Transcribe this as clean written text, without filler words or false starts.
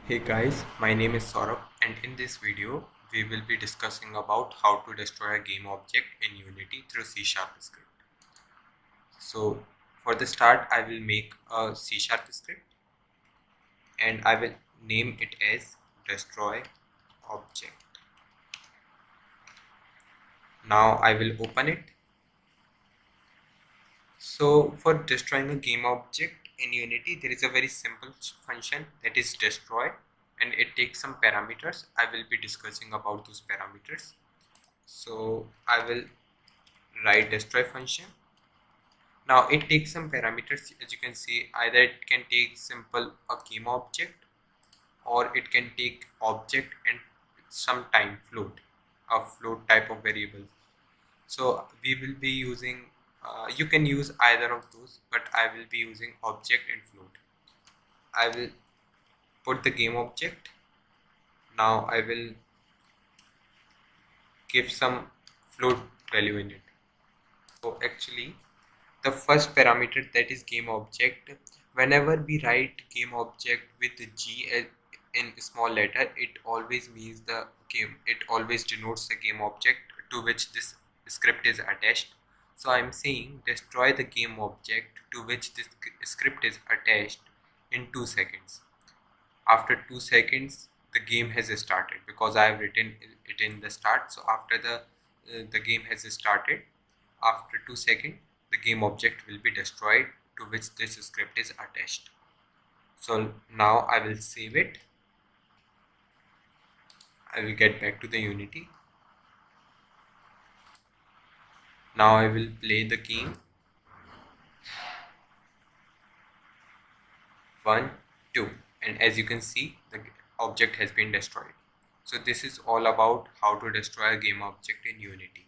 Hey guys, my name is Saurabh and in this video we will be discussing about how to destroy a game object in Unity through C# script. So for the start I will make a C# script and I will name it as destroy object. Now I will open it. So for destroying a game object in Unity there is a very simple function that is destroy and it takes some parameters. I will be discussing about those parameters. So I will write destroy function. Now it takes some parameters, as you can see. Either it can take simple a game object or it can take object and some time float, a float type of variable. So we will be using you can use either of those, but I will be using object and float. I will put the game object. Now I will give some float value in it. So actually the first parameter, that is game object, whenever we write game object with G in small letter, it always means the game, it always denotes the game object to which this script is attached. So I'm saying destroy the game object to which this script is attached in 2 seconds. After 2 seconds the game has started because I have written it in the start. So after the game has started, after 2 seconds the game object will be destroyed to which this script is attached. So now I will save it. I will get back to the Unity. Now I will play the game. 1, 2, and as you can see the object has been destroyed. So this is all about how to destroy a game object in Unity.